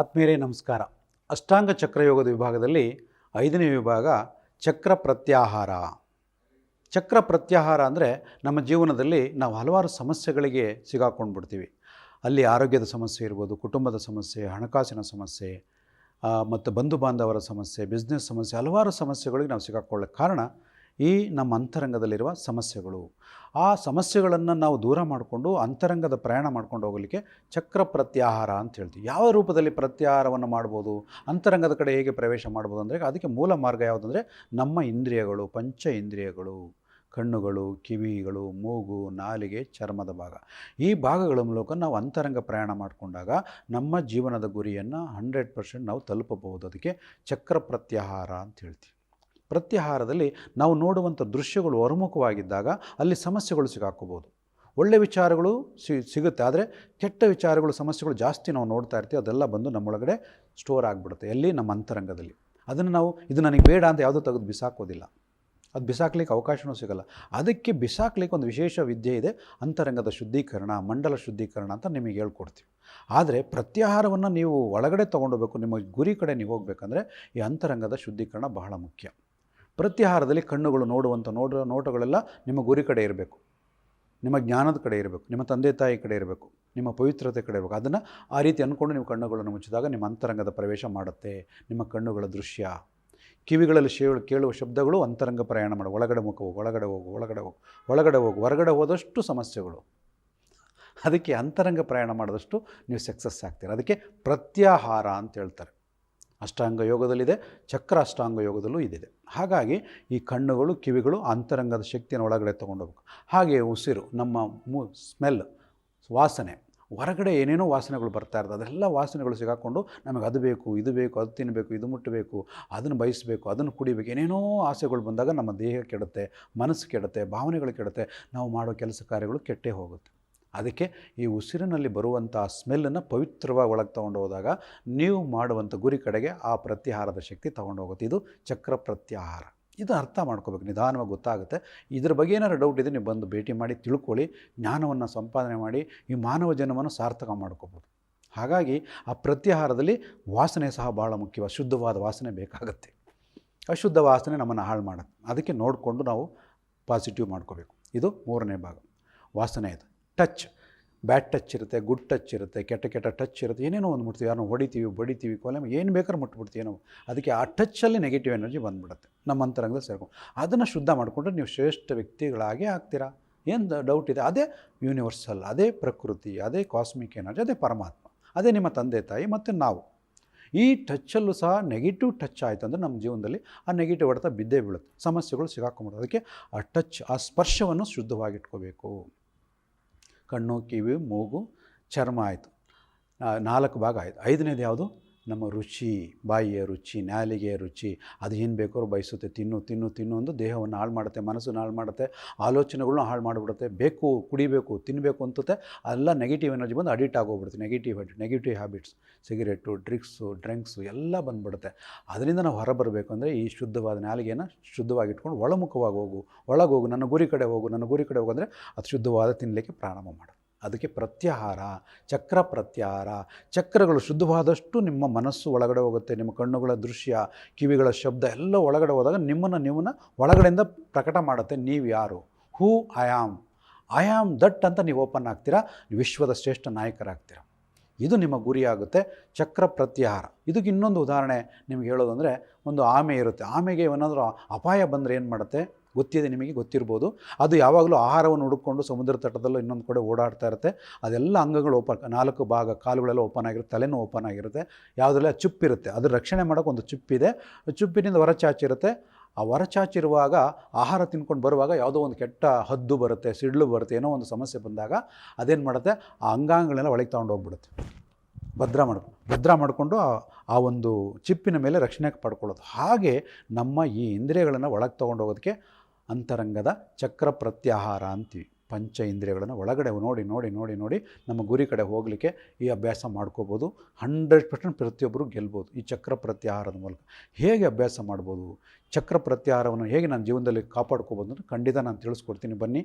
ಆತ್ಮೀಯರೇ ನಮಸ್ಕಾರ. ಅಷ್ಟಾಂಗ ಚಕ್ರಯೋಗದ ವಿಭಾಗದಲ್ಲಿ 5ನೇ ವಿಭಾಗ ಚಕ್ರ ಪ್ರತ್ಯಾಹಾರ. ಚಕ್ರ ಪ್ರತ್ಯಾಹಾರ ಅಂದರೆ ನಮ್ಮ ಜೀವನದಲ್ಲಿ ನಾವು ಹಲವಾರು ಸಮಸ್ಯೆಗಳಿಗೆ ಸಿಗಾಕೊಂಡ್ಬಿಡ್ತೀವಿ. ಅಲ್ಲಿ ಆರೋಗ್ಯದ ಸಮಸ್ಯೆ ಇರ್ಬೋದು, ಕುಟುಂಬದ ಸಮಸ್ಯೆ, ಹಣಕಾಸಿನ ಸಮಸ್ಯೆ ಮತ್ತು ಬಂಧು ಬಾಂಧವರ ಸಮಸ್ಯೆ, ಬಿಸ್ನೆಸ್ ಸಮಸ್ಯೆ, ಹಲವಾರು ಸಮಸ್ಯೆಗಳಿಗೆ ನಾವು ಸಿಗಾಕೊಳ್ಳೋಕ್ಕೆ ಕಾರಣ ಈ ನಮ್ಮ ಅಂತರಂಗದಲ್ಲಿರುವ ಸಮಸ್ಯೆಗಳು. ಆ ಸಮಸ್ಯೆಗಳನ್ನು ನಾವು ದೂರ ಮಾಡಿಕೊಂಡು ಅಂತರಂಗದ ಪ್ರಯಾಣ ಮಾಡ್ಕೊಂಡು ಹೋಗಲಿಕ್ಕೆ ಚಕ್ರ ಪ್ರತ್ಯಾಹಾರ ಅಂತ ಹೇಳ್ತೀವಿ. ಯಾವ ರೂಪದಲ್ಲಿ ಪ್ರತ್ಯಾಹಾರವನ್ನು ಮಾಡ್ಬೋದು, ಅಂತರಂಗದ ಕಡೆ ಹೇಗೆ ಪ್ರವೇಶ ಮಾಡ್ಬೋದು ಅಂದರೆ ಅದಕ್ಕೆ ಮೂಲ ಮಾರ್ಗ ಯಾವುದಂದರೆ ನಮ್ಮ ಇಂದ್ರಿಯಗಳು, ಪಂಚ ಇಂದ್ರಿಯಗಳು, ಕಣ್ಣುಗಳು, ಕಿವಿಗಳು, ಮೂಗು, ನಾಲಿಗೆ, ಚರ್ಮದ ಭಾಗ. ಈ ಭಾಗಗಳ ಮೂಲಕ ನಾವು ಅಂತರಂಗ ಪ್ರಯಾಣ ಮಾಡಿಕೊಂಡಾಗ ನಮ್ಮ ಜೀವನದ ಗುರಿಯನ್ನು 100% ನಾವು ತಲುಪಬಹುದು. ಅದಕ್ಕೆ ಚಕ್ರ ಪ್ರತ್ಯಾಹಾರ ಅಂತ ಹೇಳ್ತೀವಿ. ಪ್ರತ್ಯಾಹಾರದಲ್ಲಿ ನಾವು ನೋಡುವಂಥ ದೃಶ್ಯಗಳು ಹೊರಮುಖವಾಗಿದ್ದಾಗ ಅಲ್ಲಿ ಸಮಸ್ಯೆಗಳು ಸಿಗಾಕೋಬೋದು. ಒಳ್ಳೆಯ ವಿಚಾರಗಳು ಸಿಗುತ್ತೆ, ಆದರೆ ಕೆಟ್ಟ ವಿಚಾರಗಳು, ಸಮಸ್ಯೆಗಳು ಜಾಸ್ತಿ ನಾವು ನೋಡ್ತಾ ಇರ್ತೀವಿ. ಅದೆಲ್ಲ ಬಂದು ನಮ್ಮೊಳಗಡೆ ಸ್ಟೋರ್ ಆಗಿಬಿಡುತ್ತೆ, ಎಲ್ಲಿ ನಮ್ಮ ಅಂತರಂಗದಲ್ಲಿ. ಅದನ್ನು ನಾವು ಇದು ನನಗೆ ಬೇಡ ಅಂತ ಯಾವುದೂ ತೆಗೆದು ಬಿಸಾಕೋದಿಲ್ಲ, ಅದು ಬಿಸಾಕ್ಲಿಕ್ಕೆ ಅವಕಾಶವೂ ಸಿಗಲ್ಲ. ಅದಕ್ಕೆ ಬಿಸಾಕ್ಲಿಕ್ಕೆ ಒಂದು ವಿಶೇಷ ವಿದ್ಯೆ ಇದೆ, ಅಂತರಂಗದ ಶುದ್ಧೀಕರಣ, ಮಂಡಲ ಶುದ್ಧೀಕರಣ ಅಂತ ನಿಮಗೆ ಹೇಳ್ಕೊಡ್ತೀವಿ. ಆದರೆ ಪ್ರತ್ಯಾಹಾರವನ್ನು ನೀವು ಒಳಗಡೆ ತೊಗೊಂಡೋಗ್ಬೇಕು, ನಿಮ್ಮ ಗುರಿ ಕಡೆ ನೀವು ಹೋಗ್ಬೇಕಂದ್ರೆ ಈ ಅಂತರಂಗದ ಶುದ್ಧೀಕರಣ ಬಹಳ ಮುಖ್ಯ. ಪ್ರತ್ಯಾಹಾರದಲ್ಲಿ ಕಣ್ಣುಗಳು ನೋಡುವಂಥ ನೋಟಗಳೆಲ್ಲ ನಿಮ್ಮ ಗುರಿ ಕಡೆ ಇರಬೇಕು, ನಿಮ್ಮ ಜ್ಞಾನದ ಕಡೆ ಇರಬೇಕು, ನಿಮ್ಮ ತಂದೆ ತಾಯಿ ಕಡೆ ಇರಬೇಕು, ನಿಮ್ಮ ಪವಿತ್ರತೆ ಕಡೆ ಇರಬೇಕು. ಅದನ್ನು ಆ ರೀತಿ ಅಂದ್ಕೊಂಡು ನೀವು ಕಣ್ಣುಗಳನ್ನು ಮುಚ್ಚಿದಾಗ ನಿಮ್ಮ ಅಂತರಂಗದ ಪ್ರವೇಶ ಮಾಡುತ್ತೆ ನಿಮ್ಮ ಕಣ್ಣುಗಳ ದೃಶ್ಯ. ಕಿವಿಗಳಲ್ಲಿ ಕೇಳುವ ಶಬ್ದಗಳು ಅಂತರಂಗ ಪ್ರಯಾಣ ಮಾಡು. ಒಳಗಡೆ ಮುಖ ಹೋಗು, ಒಳಗಡೆ ಹೋಗು, ಒಳಗಡೆ ಹೋಗು, ಒಳಗಡೆ ಹೋಗು. ಹೊರಗಡೆ ಹೋದಷ್ಟು ಸಮಸ್ಯೆಗಳು. ಅದಕ್ಕೆ ಅಂತರಂಗ ಪ್ರಯಾಣ ಮಾಡಿದಷ್ಟು ನೀವು ಸಕ್ಸಸ್ ಆಗ್ತೀರ. ಅದಕ್ಕೆ ಪ್ರತ್ಯಾಹಾರ ಅಂತ ಹೇಳ್ತಾರೆ. ಅಷ್ಟಾಂಗ ಯೋಗದಲ್ಲಿದೆ, ಚಕ್ರ ಅಷ್ಟಾಂಗ ಯೋಗದಲ್ಲೂ ಇದಿದೆ. ಹಾಗಾಗಿ ಈ ಕಣ್ಣುಗಳು, ಕಿವಿಗಳು ಅಂತರಂಗದ ಶಕ್ತಿಯನ್ನು ಒಳಗಡೆ ತೊಗೊಂಡೋಗ್ಬೇಕು. ಹಾಗೆ ಉಸಿರು, ನಮ್ಮ ಸ್ಮೆಲ್, ವಾಸನೆ, ಹೊರಗಡೆ ಏನೇನೋ ವಾಸನೆಗಳು ಬರ್ತಾ ಇರ್ತದೆ. ಅದೆಲ್ಲ ವಾಸನೆಗಳು ಸಿಗಾಕೊಂಡು ನಮಗೆ ಅದು ಬೇಕು, ಇದು ಬೇಕು, ಅದು ತಿನ್ನಬೇಕು, ಇದು ಮುಟ್ಟಬೇಕು, ಅದನ್ನು ಬಯಸಬೇಕು, ಅದನ್ನು ಕುಡಿಬೇಕು, ಏನೇನೋ ಆಸೆಗಳು ಬಂದಾಗ ನಮ್ಮ ದೇಹ ಕೆಡುತ್ತೆ, ಮನಸ್ಸು ಕೆಡುತ್ತೆ, ಭಾವನೆಗಳು ಕೆಡುತ್ತೆ, ನಾವು ಮಾಡೋ ಕೆಲಸ ಕಾರ್ಯಗಳು ಕೆಟ್ಟೇ ಹೋಗುತ್ತೆ. ಅದಕ್ಕೆ ಈ ಉಸಿರಿನಲ್ಲಿ ಬರುವಂಥ ಸ್ಮೆಲ್ಲನ್ನು ಪವಿತ್ರವಾಗಿ ಒಳಗೆ ತೊಗೊಂಡು ಹೋದಾಗ ನೀವು ಮಾಡುವಂಥ ಗುರಿ ಕಡೆಗೆ ಆ ಪ್ರತ್ಯಾಹಾರದ ಶಕ್ತಿ ತೊಗೊಂಡು ಹೋಗುತ್ತೆ. ಇದು ಚಕ್ರ ಪ್ರತ್ಯಾಹಾರ. ಇದು ಅರ್ಥ ಮಾಡ್ಕೋಬೇಕು, ನಿಧಾನವಾಗಿ ಗೊತ್ತಾಗುತ್ತೆ. ಇದ್ರ ಬಗ್ಗೆ ಏನಾದ್ರು ಡೌಟ್ ಇದೆ ನೀವು ಬಂದು ಭೇಟಿ ಮಾಡಿ ತಿಳ್ಕೊಳ್ಳಿ, ಜ್ಞಾನವನ್ನು ಸಂಪಾದನೆ ಮಾಡಿ ಈ ಮಾನವ ಜನ್ಮವನ್ನು ಸಾರ್ಥಕ ಮಾಡ್ಕೋಬೋದು. ಹಾಗಾಗಿ ಆ ಪ್ರತ್ಯಾಹಾರದಲ್ಲಿ ವಾಸನೆ ಸಹ ಭಾಳ ಮುಖ್ಯ. ಶುದ್ಧವಾದ ವಾಸನೆ ಬೇಕಾಗುತ್ತೆ. ಅಶುದ್ಧ ವಾಸನೆ ನಮ್ಮನ್ನು ಹಾಳು ಮಾಡುತ್ತೆ. ಅದಕ್ಕೆ ನೋಡಿಕೊಂಡು ನಾವು ಪಾಸಿಟಿವ್ ಮಾಡ್ಕೋಬೇಕು. ಇದು 3ನೇ ಭಾಗ. ವಾಸನೆ ಇದು. ಟಚ್, ಬ್ಯಾಡ್ ಟಚ್ ಇರುತ್ತೆ, ಗುಡ್ ಟಚ್ ಇರುತ್ತೆ, ಕೆಟ್ಟ ಟಚ್ ಇರುತ್ತೆ, ಏನೇನೋ ಒಂದು ಮುಟ್ತೀವಿ, ಯಾರನ್ನು ಹೊಡಿತೀವಿ, ಬಡಿತೀವಿ, ಕೊಲೆ ಏನು ಬೇಕಾದ್ರೂ ಮುಟ್ಬಿಡ್ತೀವಿ ನಾವು. ಅದಕ್ಕೆ ಆ ಟಚ್ಚಲ್ಲಿ ನೆಗೆಟಿವ್ ಎನರ್ಜಿ ಬಂದುಬಿಡುತ್ತೆ, ನಮ್ಮ ಅಂತರಂಗದ ಸೇರ್ಕೊಂಡು. ಅದನ್ನು ಶುದ್ಧ ಮಾಡಿಕೊಂಡ್ರೆ ನೀವು ಶ್ರೇಷ್ಠ ವ್ಯಕ್ತಿಗಳಾಗೇ ಆಗ್ತೀರಾ. ಏನು ಡೌಟ್ ಇದೆ? ಅದೇ ಯೂನಿವರ್ಸಲ್, ಅದೇ ಪ್ರಕೃತಿ, ಅದೇ ಕಾಸ್ಮಿಕ್ ಎನರ್ಜಿ, ಅದೇ ಪರಮಾತ್ಮ, ಅದೇ ನಿಮ್ಮ ತಂದೆ ತಾಯಿ ಮತ್ತು ನಾವು. ಈ ಟಚ್ಚಲ್ಲೂ ಸಹ ನೆಗೆಟಿವ್ ಟಚ್ ಆಯಿತು ಅಂದರೆ ನಮ್ಮ ಜೀವನದಲ್ಲಿ ಆ ನೆಗೆಟಿವ್ ಹೊಡೆತ ಬಿದ್ದೇ ಬೀಳುತ್ತೆ, ಸಮಸ್ಯೆಗಳು ಸಿಗಾಕೊಂಬಿಡುತ್ತೆ. ಅದಕ್ಕೆ ಆ ಟಚ್, ಆ ಸ್ಪರ್ಶವನ್ನು ಶುದ್ಧವಾಗಿಟ್ಕೋಬೇಕು. ಕಣ್ಣು, ಕಿವಿ, ಮೂಗು, ಚರ್ಮ ಆಯಿತು, 4 ಭಾಗ ಆಯಿತು. 5ನೇದು ಯಾವುದು? ನಮ್ಮ ರುಚಿ, ಬಾಯಿಯ ರುಚಿ, ನಾಲಿಗೆಯ ರುಚಿ. ಅದು ಏನು ಬೇಕಾದ್ರೂ ಬಯಸುತ್ತೆ, ತಿನ್ನು ಒಂದು ದೇಹವನ್ನು ಹಾಳು ಮಾಡುತ್ತೆ, ಮನಸ್ಸನ್ನು ಹಾಳು ಮಾಡುತ್ತೆ, ಆಲೋಚನೆಗಳನ್ನ ಹಾಳು ಮಾಡಿಬಿಡುತ್ತೆ. ಬೇಕು, ಕುಡಿಬೇಕು, ತಿನ್ನಬೇಕು ಅಂತುತ್ತೆ. ಎಲ್ಲ ನೆಗೆಟಿವ್ ಎನರ್ಜಿ ಬಂದು ಅಡಿಕ್ಟ್ ಆಗೋಗ್ಬಿಡುತ್ತೆ. ನೆಗೆಟಿವ್ ಹ್ಯಾಬಿಟ್ಸ್, ಸಿಗರೇಟು, ಡ್ರಿಂಕ್ಸು ಎಲ್ಲ ಬಂದುಬಿಡುತ್ತೆ. ಅದರಿಂದ ನಾವು ಹೊರಬರಬೇಕು ಅಂದರೆ ಈ ಶುದ್ಧವಾದ ನಾಲಿಗೆಯನ್ನು ಶುದ್ಧವಾಗಿಟ್ಕೊಂಡು ಒಳಮುಖವಾಗಿ ಒಳಗೆ ಹೋಗು, ನನ್ನ ಗುರಿ ಕಡೆ ಹೋಗು ಅಂದರೆ ಅದು ಶುದ್ಧವಾದ ತಿನ್ನಲಿಕ್ಕೆ ಪ್ರಾರಂಭ ಮಾಡು. ಅದಕ್ಕೆ ಪ್ರತ್ಯಾಹಾರ, ಚಕ್ರ ಪ್ರತ್ಯಾಹಾರ. ಚಕ್ರಗಳು ಶುದ್ಧವಾದಷ್ಟು ನಿಮ್ಮ ಮನಸ್ಸು ಒಳಗಡೆ ಹೋಗುತ್ತೆ. ನಿಮ್ಮ ಕಣ್ಣುಗಳ ದೃಶ್ಯ, ಕಿವಿಗಳ ಶಬ್ದ ಎಲ್ಲ ಒಳಗಡೆ ಹೋದಾಗ ನಿಮ್ಮನ್ನು ಒಳಗಡೆಯಿಂದ ಪ್ರಕಟ ಮಾಡುತ್ತೆ. ನೀವು ಯಾರು? ಹೂ ಐ ಆಮ್ ದಟ್ ಅಂತ ನೀವು ಓಪನ್ ಆಗ್ತೀರಾ. ವಿಶ್ವದ ಶ್ರೇಷ್ಠ ನಾಯಕರಾಗ್ತೀರಾ. ಇದು ನಿಮ್ಮ ಗುರಿಯಾಗುತ್ತೆ. ಚಕ್ರ ಪ್ರತ್ಯಾಹಾರ. ಇದಕ್ಕೆ ಇನ್ನೊಂದು ಉದಾಹರಣೆ ನಿಮ್ಗೆ ಹೇಳೋದಂದರೆ, ಒಂದು ಆಮೆ ಇರುತ್ತೆ. ಆಮೆಗೆ ಏನಾದರೂ ಅಪಾಯ ಬಂದರೆ ಏನು ಮಾಡುತ್ತೆ ಗೊತ್ತಿದೆ, ನಿಮಗೆ ಗೊತ್ತಿರ್ಬೋದು. ಅದು ಯಾವಾಗಲೂ ಆಹಾರವನ್ನು ಹುಡುಕೊಂಡು ಸಮುದ್ರ ತಟದಲ್ಲೂ ಇನ್ನೊಂದು ಕಡೆ ಓಡಾಡ್ತಾ ಇರುತ್ತೆ. ಅದೆಲ್ಲ ಅಂಗಗಳು ಓಪನ್, 4 ಭಾಗ, ಕಾಲುಗಳೆಲ್ಲ ಓಪನ್ ಆಗಿರುತ್ತೆ, ತಲೆನೂ ಓಪನ್ ಆಗಿರುತ್ತೆ. ಯಾವುದೆಲ್ಲ ಚಿಪ್ಪಿರುತ್ತೆ, ಅದ್ರ ರಕ್ಷಣೆ ಮಾಡೋಕ್ಕೆ ಒಂದು ಚಿಪ್ಪಿದೆ. ಚಿಪ್ಪಿನಿಂದ ಹೊರಚಾಚಿರುತ್ತೆ. ಆ ಹೊರಚಾಚಿರುವಾಗ ಆಹಾರ ತಿನ್ಕೊಂಡು ಬರುವಾಗ ಯಾವುದೋ ಒಂದು ಕೆಟ್ಟ ಹದ್ದು ಬರುತ್ತೆ, ಸಿಡ್ಲು ಬರುತ್ತೆ, ಏನೋ ಒಂದು ಸಮಸ್ಯೆ ಬಂದಾಗ ಅದೇನು ಮಾಡುತ್ತೆ, ಆ ಅಂಗಾಂಗಗಳೆಲ್ಲ ಒಳಗೆ ತೊಗೊಂಡು ಹೋಗ್ಬಿಡುತ್ತೆ. ಭದ್ರ ಮಾಡಿಕೊಂಡು ಆ ಒಂದು ಚಿಪ್ಪಿನ ಮೇಲೆ ರಕ್ಷಣೆ ಪಡ್ಕೊಳ್ಳೋದು. ಹಾಗೆ ನಮ್ಮ ಈ ಇಂದ್ರಿಯಗಳನ್ನು ಒಳಗೆ ತೊಗೊಂಡು ಹೋಗೋದಕ್ಕೆ ಅಂತರಂಗದ ಚಕ್ರ ಪ್ರತ್ಯಾಹಾರ ಅಂತೀವಿ. ಪಂಚ ಇಂದ್ರಿಯಗಳನ್ನು ಒಳಗಡೆ ನೋಡಿ ನಮ್ಮ ಗುರಿ ಕಡೆ ಹೋಗಲಿಕ್ಕೆ ಈ ಅಭ್ಯಾಸ ಮಾಡ್ಕೋಬೋದು. 100% ಪ್ರತಿಯೊಬ್ಬರು ಗೆಲ್ಬೋದು ಈ ಚಕ್ರ ಪ್ರತ್ಯಾಹಾರದ ಮೂಲಕ. ಹೇಗೆ ಅಭ್ಯಾಸ ಮಾಡ್ಬೋದು, ಚಕ್ರ ಪ್ರತ್ಯಾಹಾರವನ್ನು ಹೇಗೆ ನನ್ನ ಜೀವನದಲ್ಲಿ ಕಾಪಾಡ್ಕೋಬೋದು ಅಂತ ಖಂಡಿತ ನಾನು ತಿಳಿಸ್ಕೊಡ್ತೀನಿ. ಬನ್ನಿ,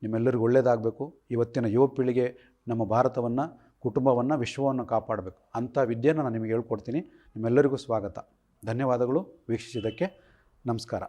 ನಿಮ್ಮೆಲ್ಲರಿಗೂ ಒಳ್ಳೆಯದಾಗಬೇಕು. ಇವತ್ತಿನ ಯುವ ಪೀಳಿಗೆ ನಮ್ಮ ಭಾರತವನ್ನು ಕುಟುಂಬವನ್ನು, ವಿಶ್ವವನ್ನು ಕಾಪಾಡಬೇಕು. ಅಂಥ ವಿದ್ಯೆಯನ್ನು ನಾನು ನಿಮಗೆ ಹೇಳ್ಕೊಡ್ತೀನಿ. ನಿಮ್ಮೆಲ್ಲರಿಗೂ ಸ್ವಾಗತ. ಧನ್ಯವಾದಗಳು ವೀಕ್ಷಿಸಿದ್ದಕ್ಕೆ. ನಮಸ್ಕಾರ.